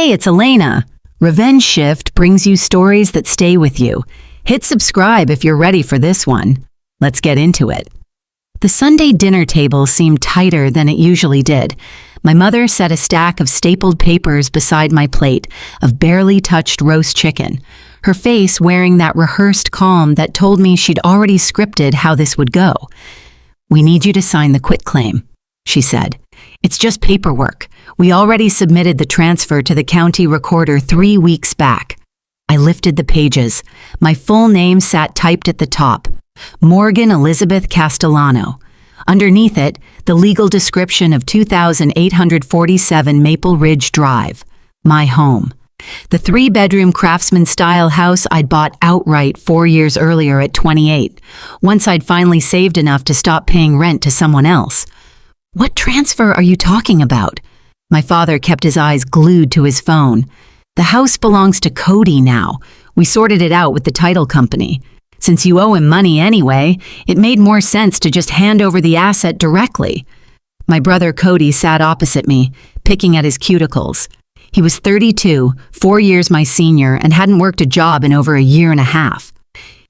Hey, it's Elena. Revenge Shift brings you stories that stay with you. Hit subscribe if you're ready for this one. Let's get into it. The Sunday dinner table seemed tighter than it usually did. My mother set a stack of stapled papers beside my plate of barely touched roast chicken, her face wearing that rehearsed calm that told me she'd already scripted how this would go. "We need you to sign the quitclaim," she said. "It's just paperwork. We already submitted the transfer to the county recorder 3 weeks back." I lifted the pages. My full name sat typed at the top. Morgan Elizabeth Castellano. Underneath it, the legal description of 2847 Maple Ridge Drive, my home. The 3-bedroom craftsman-style house I'd bought outright 4 years earlier at 28, once I'd finally saved enough to stop paying rent to someone else. "What transfer are you talking about?" My father kept his eyes glued to his phone. "The house belongs to Cody now. We sorted it out with the title company. Since you owe him money anyway, it made more sense to just hand over the asset directly." My brother Cody sat opposite me, picking at his cuticles. He was 32, 4 years my senior, and hadn't worked a job in over a year and a half.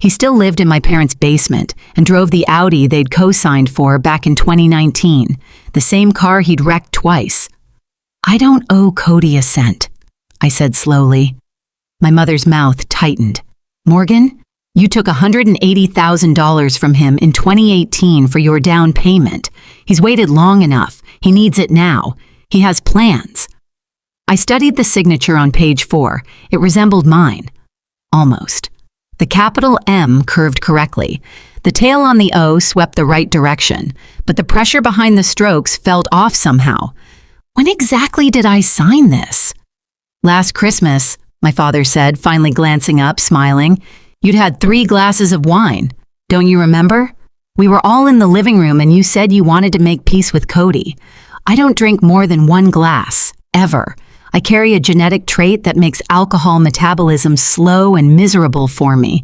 He still lived in my parents' basement and drove the Audi they'd co-signed for back in 2019, the same car he'd wrecked twice. "I don't owe Cody a cent," I said slowly. My mother's mouth tightened. "Morgan, you took $180,000 from him in 2018 for your down payment. He's waited long enough. He needs it now. He has plans." I studied the signature on page 4. It resembled mine. Almost. The capital M curved correctly. The tail on the O swept the right direction, but the pressure behind the strokes felt off somehow. "When exactly did I sign this?" "Last Christmas," my father said, finally glancing up, smiling. "You'd had 3 glasses of wine. Don't you remember? We were all in the living room and you said you wanted to make peace with Cody. I don't drink more than 1 glass, ever. I carry a genetic trait that makes alcohol metabolism slow and miserable for me.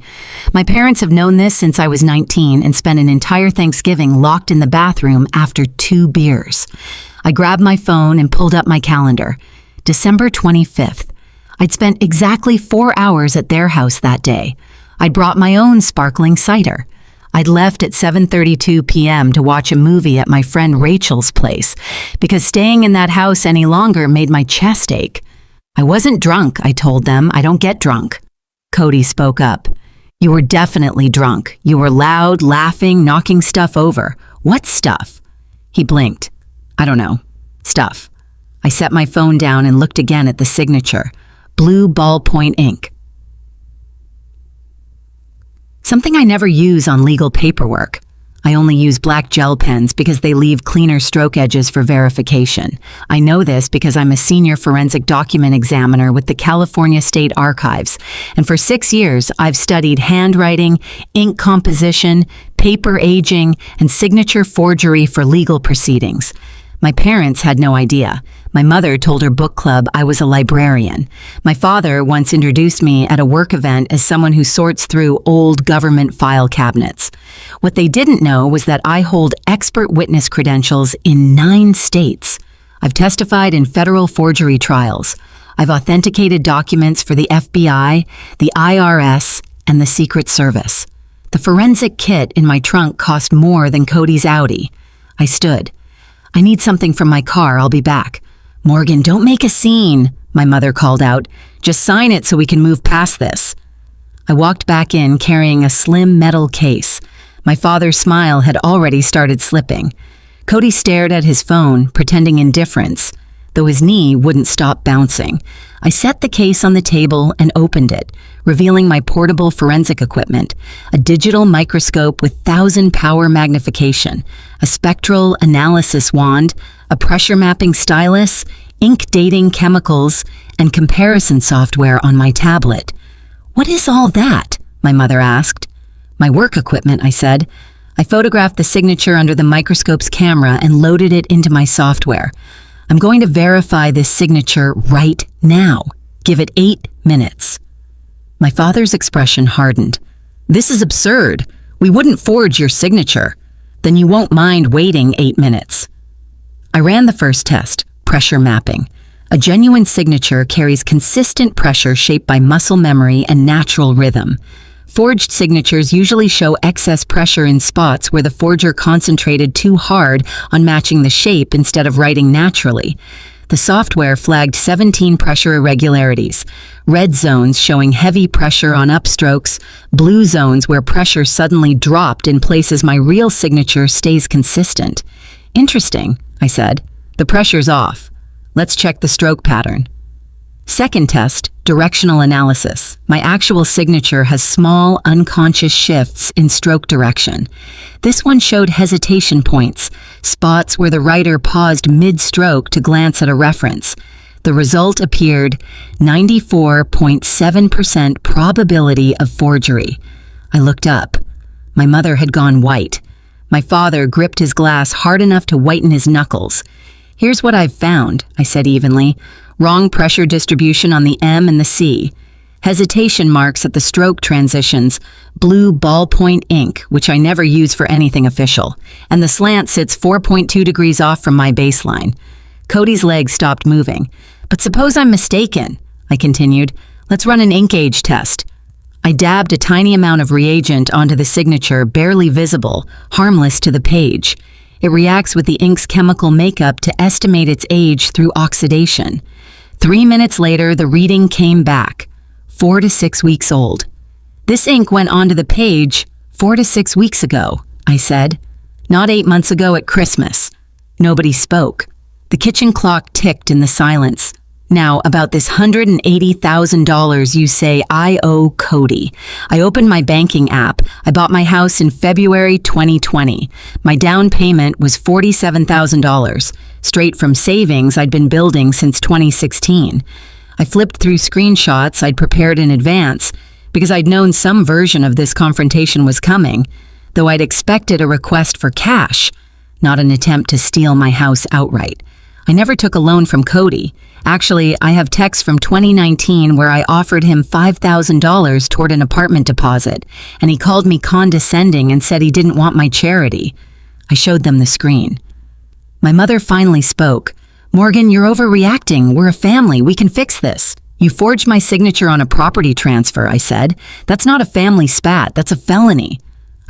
My parents have known this since I was 19 and spent an entire Thanksgiving locked in the bathroom after 2 beers. I grabbed my phone and pulled up my calendar. December 25th. I'd spent exactly 4 hours at their house that day. I'd brought my own sparkling cider. I'd left at 7:32 p.m. to watch a movie at my friend Rachel's place, because staying in that house any longer made my chest ache. "I wasn't drunk," I told them. "I don't get drunk." Cody spoke up. "You were definitely drunk. You were loud, laughing, knocking stuff over. What stuff?" He blinked. "I don't know. Stuff." I set my phone down and looked again at the signature. Blue ballpoint ink. Something I never use on legal paperwork. I only use black gel pens because they leave cleaner stroke edges for verification. I know this because I'm a senior forensic document examiner with the California State Archives, and for 6 years I've studied handwriting, ink composition, paper aging, and signature forgery for legal proceedings. My parents had no idea. My mother told her book club I was a librarian. My father once introduced me at a work event as someone who sorts through old government file cabinets. What they didn't know was that I hold expert witness credentials in 9 states. I've testified in federal forgery trials. I've authenticated documents for the FBI, the IRS, and the Secret Service. The forensic kit in my trunk cost more than Cody's Audi. I stood. "I need something from my car. I'll be back." "Morgan, don't make a scene," my mother called out. "Just sign it so we can move past this." I walked back in carrying a slim metal case. My father's smile had already started slipping. Cody stared at his phone, pretending indifference, though his knee wouldn't stop bouncing. I set the case on the table and opened it, revealing my portable forensic equipment, a digital microscope with 1,000-power magnification, a spectral analysis wand, a pressure mapping stylus, ink dating chemicals, and comparison software on my tablet. "What is all that?" my mother asked. "My work equipment," I said. I photographed the signature under the microscope's camera and loaded it into my software. "I'm going to verify this signature right now. Give it 8 minutes. My father's expression hardened. "This is absurd. We wouldn't forge your signature. Then you won't mind waiting 8 minutes." I ran the first test, pressure mapping. A genuine signature carries consistent pressure shaped by muscle memory and natural rhythm. Forged signatures usually show excess pressure in spots where the forger concentrated too hard on matching the shape instead of writing naturally. The software flagged 17 pressure irregularities: red zones showing heavy pressure on upstrokes, blue zones where pressure suddenly dropped in places my real signature stays consistent. "Interesting," I said. "The pressure's off. Let's check the stroke pattern." Second test, directional analysis. My actual signature has small, unconscious shifts in stroke direction. This one showed hesitation points, spots where the writer paused mid-stroke to glance at a reference. The result appeared 94.7% probability of forgery. I looked up. My mother had gone white. My father gripped his glass hard enough to whiten his knuckles. "Here's what I've found," I said evenly. "Wrong pressure distribution on the M and the C. Hesitation marks at the stroke transitions, blue ballpoint ink, which I never use for anything official, and the slant sits 4.2 degrees off from my baseline." Cody's legs stopped moving. "But suppose I'm mistaken," I continued. "Let's run an ink age test." I dabbed a tiny amount of reagent onto the signature, barely visible, harmless to the page. It reacts with the ink's chemical makeup to estimate its age through oxidation. 3 minutes later, the reading came back, 4 to 6 weeks old. "This ink went onto the page 4 to 6 weeks ago," I said. "Not 8 months ago at Christmas." Nobody spoke. The kitchen clock ticked in the silence. "Now, about this $180,000 you say I owe Cody. I opened my banking app. I bought my house in February 2020. My down payment was $47,000, straight from savings I'd been building since 2016. I flipped through screenshots I'd prepared in advance because I'd known some version of this confrontation was coming, though I'd expected a request for cash, not an attempt to steal my house outright. I never took a loan from Cody. Actually, I have texts from 2019 where I offered him $5,000 toward an apartment deposit, and he called me condescending and said he didn't want my charity. I showed them the screen. My mother finally spoke. "Morgan, you're overreacting. We're a family. We can fix this." "You forged my signature on a property transfer," I said. "That's not a family spat. That's a felony."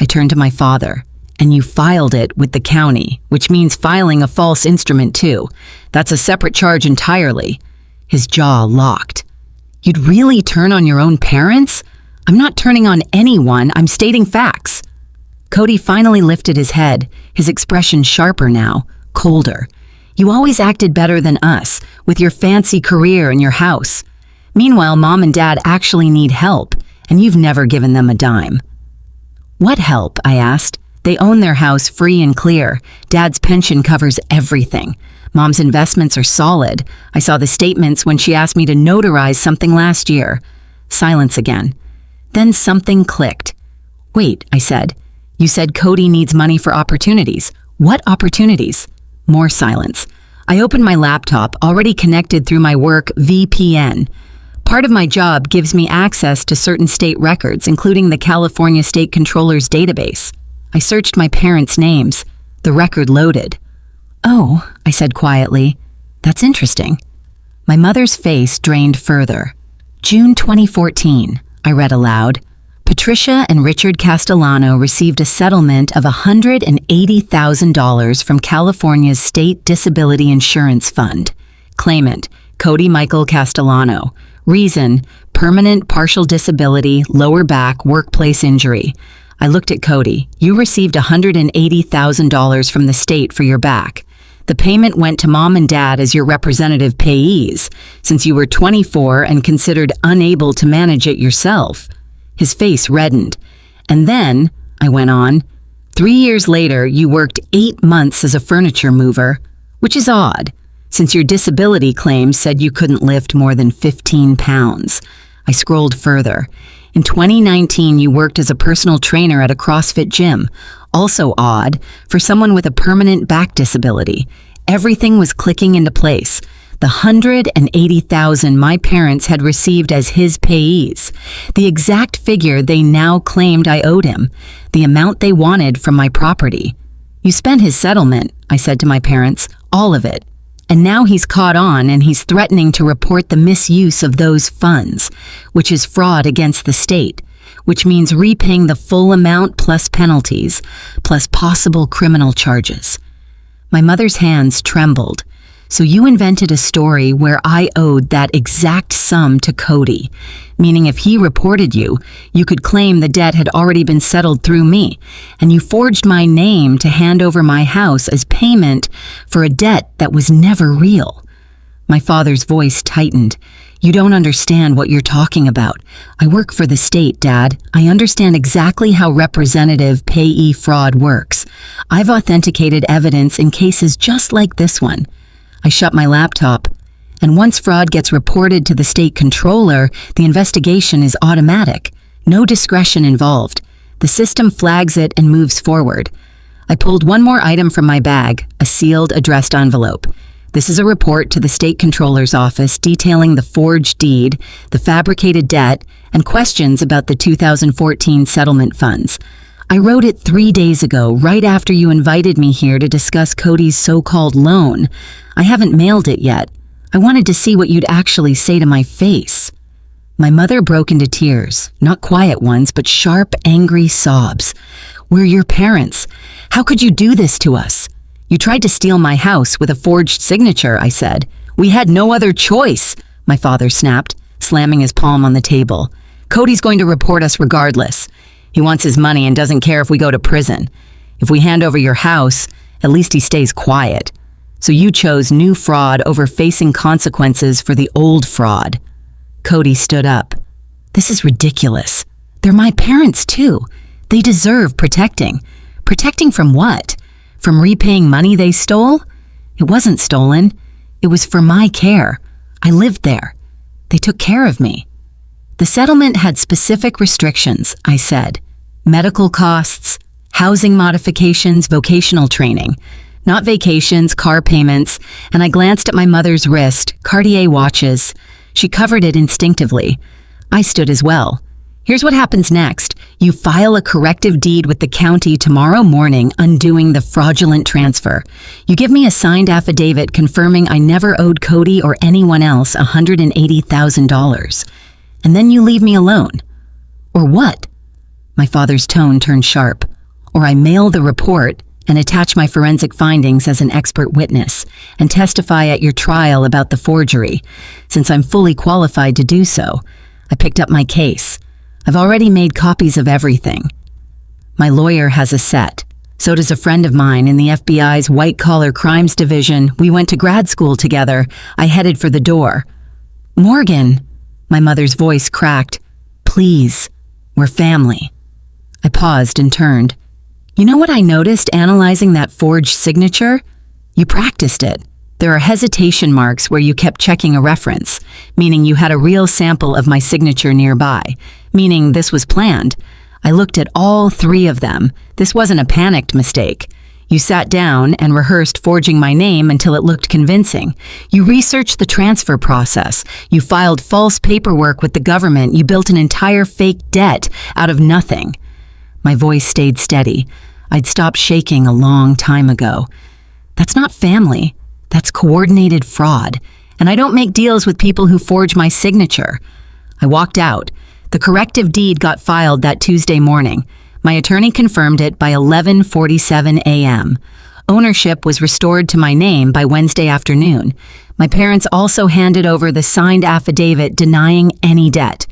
I turned to my father. "And you filed it with the county, which means filing a false instrument too. That's a separate charge entirely." His jaw locked. "You'd really turn on your own parents?" "I'm not turning on anyone. I'm stating facts." Cody finally lifted his head, his expression sharper now, colder. "You always acted better than us, with your fancy career and your house. Meanwhile, Mom and Dad actually need help, and you've never given them a dime." "What help?" I asked. "They own their house free and clear. Dad's pension covers everything. Mom's investments are solid. I saw the statements when she asked me to notarize something last year." Silence again. Then something clicked. "Wait," I said. "You said Cody needs money for opportunities. What opportunities?" More silence. I opened my laptop, already connected through my work VPN. Part of my job gives me access to certain state records, including the California State Controller's database. I searched my parents' names. The record loaded. "Oh," I said quietly, "that's interesting." My mother's face drained further. "June 2014, I read aloud. Patricia and Richard Castellano received a settlement of $180,000 from California's State Disability Insurance Fund. Claimant, Cody Michael Castellano. Reason, permanent partial disability, lower back, workplace injury. I looked at Cody. You received $180,000 from the state for your back. The payment went to Mom and Dad as your representative payees, since you were 24 and considered unable to manage it yourself." His face reddened. "And then," I went on, 3 years later, you worked 8 months as a furniture mover, which is odd, since your disability claim said you couldn't lift more than 15 pounds. I scrolled further. In 2019, you worked as a personal trainer at a CrossFit gym. Also odd, for someone with a permanent back disability. Everything was clicking into place. The $180,000 my parents had received as his payees. The exact figure they now claimed I owed him. The amount they wanted from my property. "You spent his settlement," I said to my parents. "All of it. And now he's caught on and he's threatening to report the misuse of those funds, which is fraud against the state, which means repaying the full amount plus penalties, plus possible criminal charges. My mother's hands trembled. So you invented a story where I owed that exact sum to Cody, meaning if he reported you, you could claim the debt had already been settled through me, and you forged my name to hand over my house as payment for a debt that was never real. My father's voice tightened. You don't understand what you're talking about. I work for the state, Dad. I understand exactly how representative payee fraud works. I've authenticated evidence in cases just like this one. I shut my laptop, and once fraud gets reported to the state controller, the investigation is automatic. No discretion involved. The system flags it and moves forward. I pulled one more item from my bag, a sealed, addressed envelope. This is a report to the state controller's office detailing the forged deed, the fabricated debt, and questions about the 2014 settlement funds. I wrote it 3 days ago, right after you invited me here to discuss Cody's so-called loan. I haven't mailed it yet. I wanted to see what you'd actually say to my face. My mother broke into tears, not quiet ones, but sharp, angry sobs. We're your parents. How could you do this to us? You tried to steal my house with a forged signature, I said. We had no other choice, my father snapped, slamming his palm on the table. Cody's going to report us regardless. He wants his money and doesn't care if we go to prison. If we hand over your house, at least he stays quiet. So you chose new fraud over facing consequences for the old fraud. Cody stood up. This is ridiculous. They're my parents too. They deserve protecting. Protecting from what? From repaying money they stole? It wasn't stolen. It was for my care. I lived there. They took care of me. The settlement had specific restrictions, I said. Medical costs, housing modifications, vocational training. Not vacations, car payments, and I glanced at my mother's wrist, Cartier watches. She covered it instinctively. I stood as well. Here's what happens next. You file a corrective deed with the county tomorrow morning, undoing the fraudulent transfer. You give me a signed affidavit confirming I never owed Cody or anyone else $180,000. And then you leave me alone. Or what? My father's tone turned sharp. Or I mail the report and attach my forensic findings as an expert witness and testify at your trial about the forgery, since I'm fully qualified to do so. I picked up my case. I've already made copies of everything. My lawyer has a set. So does a friend of mine in the FBI's white-collar crimes division. We went to grad school together. I headed for the door. Morgan, my mother's voice cracked. Please, we're family. I paused and turned. You know what I noticed analyzing that forged signature? You practiced it. There are hesitation marks where you kept checking a reference, meaning you had a real sample of my signature nearby, meaning this was planned. I looked at all 3 of them. This wasn't a panicked mistake. You sat down and rehearsed forging my name until it looked convincing. You researched the transfer process. You filed false paperwork with the government. You built an entire fake debt out of nothing. My voice stayed steady. I'd stopped shaking a long time ago. That's not family. That's coordinated fraud. And I don't make deals with people who forge my signature. I walked out. The corrective deed got filed that Tuesday morning. My attorney confirmed it by 11:47 a.m. Ownership was restored to my name by Wednesday afternoon. My parents also handed over the signed affidavit denying any debt.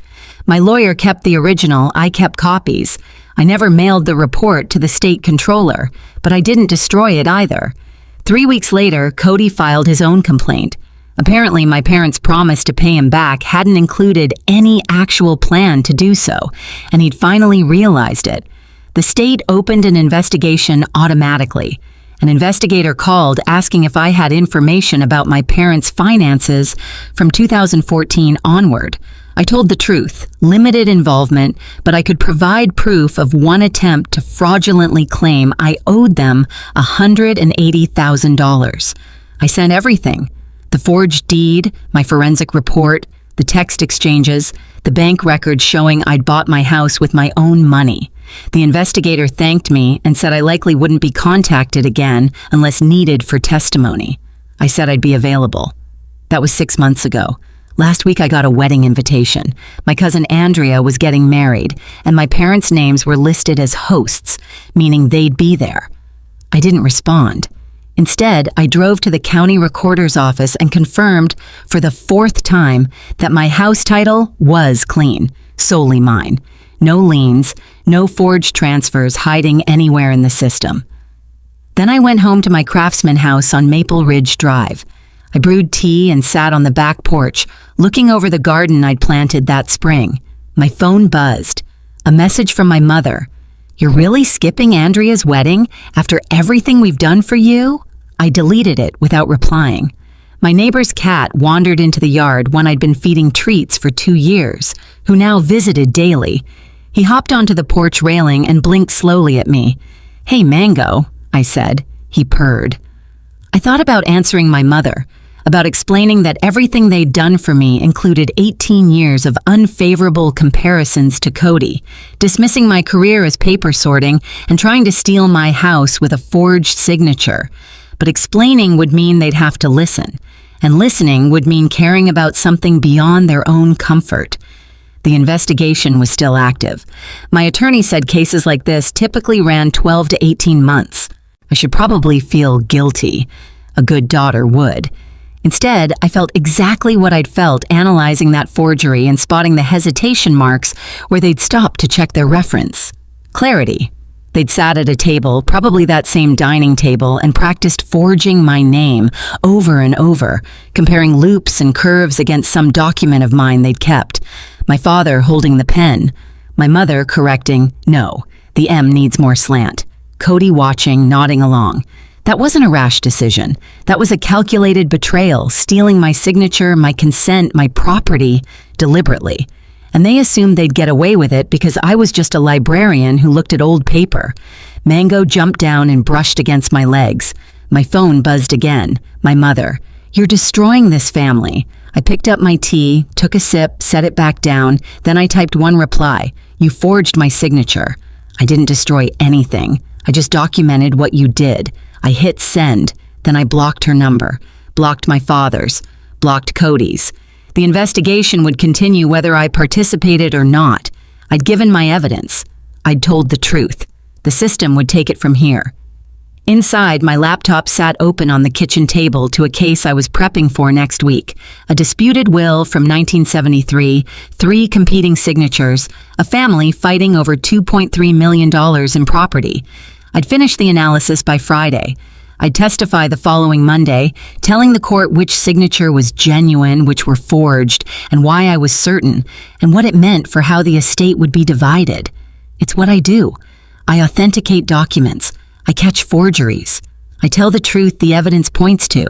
My lawyer kept the original, I kept copies. I never mailed the report to the state controller, but I didn't destroy it either. 3 weeks later, Cody filed his own complaint. Apparently, my parents' promise to pay him back hadn't included any actual plan to do so, and he'd finally realized it. The state opened an investigation automatically. An investigator called asking if I had information about my parents' finances from 2014 onward. I told the truth, limited involvement, but I could provide proof of one attempt to fraudulently claim I owed them $180,000. I sent everything. The forged deed, my forensic report, the text exchanges, the bank records showing I'd bought my house with my own money. The investigator thanked me and said I likely wouldn't be contacted again unless needed for testimony. I said I'd be available. That was 6 months ago. Last week I got a wedding invitation. My cousin Andrea was getting married, and my parents' names were listed as hosts, meaning they'd be there. I didn't respond. Instead, I drove to the county recorder's office and confirmed for the 4th time that my house title was clean, solely mine. No liens, no forged transfers hiding anywhere in the system. Then I went home to my Craftsman house on Maple Ridge Drive. I brewed tea and sat on the back porch, looking over the garden I'd planted that spring. My phone buzzed. A message from my mother. "You're really skipping Andrea's wedding after everything we've done for you?" I deleted it without replying. My neighbor's cat wandered into the yard when I'd been feeding treats for 2 years, who now visited daily. He hopped onto the porch railing and blinked slowly at me. "Hey, Mango," I said. He purred. I thought about answering my mother, about explaining that everything they'd done for me included 18 years of unfavorable comparisons to Cody, dismissing my career as paper sorting and trying to steal my house with a forged signature. But explaining would mean they'd have to listen, and listening would mean caring about something beyond their own comfort. The investigation was still active. My attorney said cases like this typically ran 12 to 18 months. I should probably feel guilty. A good daughter would. Instead, I felt exactly what I'd felt analyzing that forgery and spotting the hesitation marks where they'd stopped to check their reference. Clarity. They'd sat at a table, probably that same dining table, and practiced forging my name over and over, comparing loops and curves against some document of mine they'd kept. My father holding the pen. My mother correcting, "No, the M needs more slant." Cody watching, nodding along. That wasn't a rash decision. That was a calculated betrayal, stealing my signature, my consent, my property, deliberately. And they assumed they'd get away with it because I was just a librarian who looked at old paper. Mango jumped down and brushed against my legs. My phone buzzed again. My mother. "You're destroying this family." I picked up my tea, took a sip, set it back down, then I typed one reply. "You forged my signature." I didn't destroy anything. I just documented what you did. I hit send, then I blocked her number, blocked my father's, blocked Cody's. The investigation would continue whether I participated or not. I'd given my evidence. I'd told the truth. The system would take it from here. Inside, my laptop sat open on the kitchen table to a case I was prepping for next week. A disputed will from 1973, 3 competing signatures, a family fighting over $2.3 million in property. I'd finish the analysis by Friday. I'd testify the following Monday, telling the court which signature was genuine, which were forged, and why I was certain, and what it meant for how the estate would be divided. It's what I do. I authenticate documents. I catch forgeries. I tell the truth the evidence points to.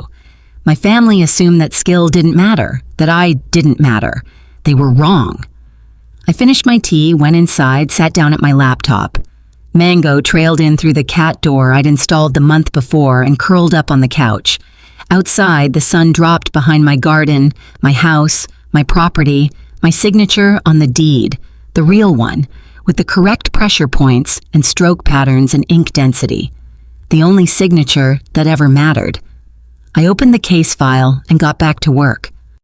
My family assumed that skill didn't matter, that I didn't matter. They were wrong. I finished my tea, went inside, sat down at my laptop. Mango trailed in through the cat door I'd installed the month before and curled up on the couch. Outside, the sun dropped behind my garden, my house, my property, my signature on the deed, the real one, with the correct pressure points and stroke patterns and ink density. The only signature that ever mattered. I opened the case file and got back to work.